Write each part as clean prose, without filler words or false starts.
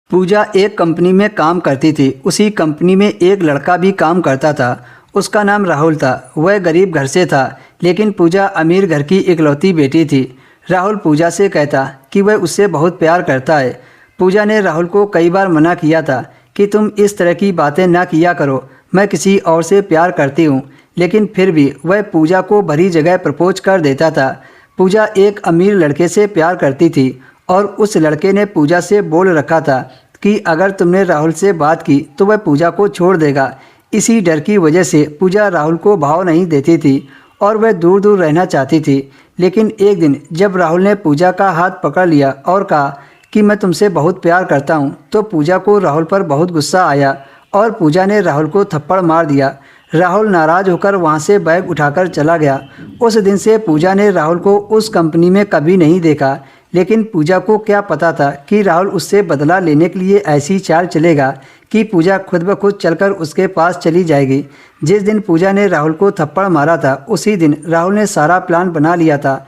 पूजा एक कंपनी में काम करती थी। उसी कंपनी में एक लड़का भी काम करता था। उसका नाम राहुल था। वह गरीब घर से था, लेकिन पूजा अमीर घर की इकलौती बेटी थी। राहुल पूजा से कहता कि वह उससे बहुत प्यार करता है। पूजा ने राहुल को कई बार मना किया था कि तुम इस तरह की बातें ना किया करो, मैं किसी और से प्यार करती हूँ, लेकिन फिर भी वह पूजा को भरी जगह प्रपोज कर देता था। पूजा एक अमीर लड़के से प्यार करती थी और उस लड़के ने पूजा से बोल रखा था कि अगर तुमने राहुल से बात की तो वह पूजा को छोड़ देगा। इसी डर की वजह से पूजा राहुल को भाव नहीं देती थी और वह दूर दूर रहना चाहती थी। लेकिन एक दिन जब राहुल ने पूजा का हाथ पकड़ लिया और कहा कि मैं तुमसे बहुत प्यार करता हूँ, तो पूजा को राहुल पर बहुत गुस्सा आया और पूजा ने राहुल को थप्पड़ मार दिया। राहुल नाराज़ होकर वहाँ से बैग उठाकर चला गया। उस दिन से पूजा ने राहुल को उस कंपनी में कभी नहीं देखा। लेकिन पूजा को क्या पता था कि राहुल उससे बदला लेने के लिए ऐसी चाल चलेगा कि पूजा खुद ब खुद चलकर उसके पास चली जाएगी। जिस दिन पूजा ने राहुल को थप्पड़ मारा था, उसी दिन राहुल ने सारा प्लान बना लिया था,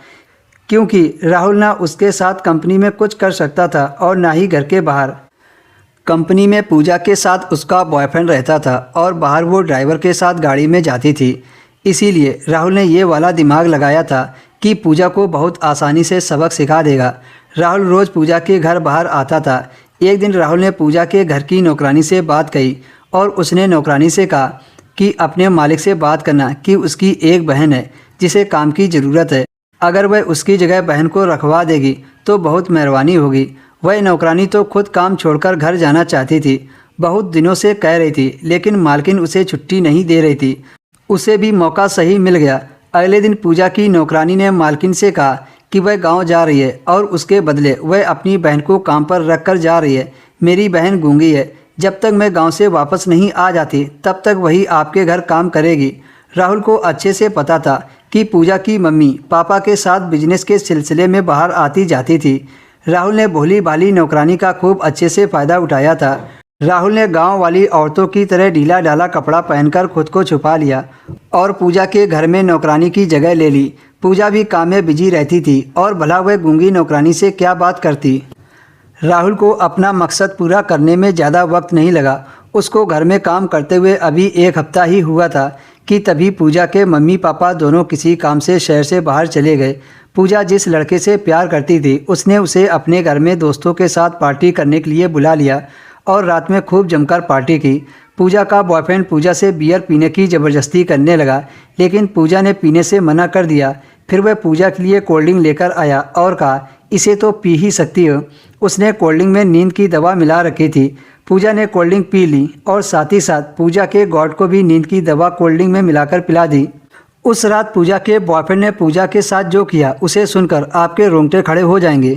क्योंकि राहुल ना उसके साथ कंपनी में कुछ कर सकता था और ना ही घर के बाहर। कंपनी में पूजा के साथ उसका बॉयफ्रेंड रहता था और बाहर वो ड्राइवर के साथ गाड़ी में जाती थी। इसीलिए राहुल ने ये वाला दिमाग लगाया था कि पूजा को बहुत आसानी से सबक सिखा देगा। राहुल रोज़ पूजा के घर बाहर आता था। एक दिन राहुल ने पूजा के घर की नौकरानी से बात कही और उसने नौकरानी से कहा कि अपने मालिक से बात करना कि उसकी एक बहन है जिसे काम की ज़रूरत है। अगर वह उसकी जगह बहन को रखवा देगी तो बहुत मेहरबानी होगी। वह नौकरानी तो खुद काम छोड़कर घर जाना चाहती थी। बहुत दिनों से कह रही थी, लेकिन मालकिन उसे छुट्टी नहीं दे रही थी। उसे भी मौका सही मिल गया। अगले दिन पूजा की नौकरानी ने मालकिन से कहा कि वह गांव जा रही है और उसके बदले वह अपनी बहन को काम पर रख कर जा रही है। मेरी बहन गूंगी है, जब तक मैं गांव से वापस नहीं आ जाती तब तक वही आपके घर काम करेगी। राहुल को अच्छे से पता था कि पूजा की मम्मी पापा के साथ बिजनेस के सिलसिले में बाहर आती जाती थी। राहुल ने भोली भाली नौकरानी का खूब अच्छे से फ़ायदा उठाया था। राहुल ने गांव वाली औरतों की तरह ढीला ढाला कपड़ा पहनकर खुद को छुपा लिया और पूजा के घर में नौकरानी की जगह ले ली। पूजा भी काम में बिजी रहती थी और भला वह गूंगी नौकरानी से क्या बात करती। राहुल को अपना मकसद पूरा करने में ज़्यादा वक्त नहीं लगा। उसको घर में काम करते हुए अभी एक हफ्ता ही हुआ था कि तभी पूजा के मम्मी पापा दोनों किसी काम से शहर से बाहर चले गए। पूजा जिस लड़के से प्यार करती थी उसने उसे अपने घर में दोस्तों के साथ पार्टी करने के लिए बुला लिया और रात में खूब जमकर पार्टी की। पूजा का बॉयफ्रेंड पूजा से बियर पीने की ज़बरदस्ती करने लगा, लेकिन पूजा ने पीने से मना कर दिया। फिर वह पूजा के लिए कोल्ड ड्रिंक लेकर आया और कहा, इसे तो पी ही सकती हो। उसने कोल्ड ड्रिंक में नींद की दवा मिला रखी थी। पूजा ने कोल्ड ड्रिंक पी ली और साथ ही साथ पूजा के गॉड को भी नींद की दवा कोल्ड ड्रिंक में मिलाकर पिला दी। उस रात पूजा के बॉयफ्रेंड ने पूजा के साथ जो किया उसे सुनकर आपके रोंगटे खड़े हो जाएंगे।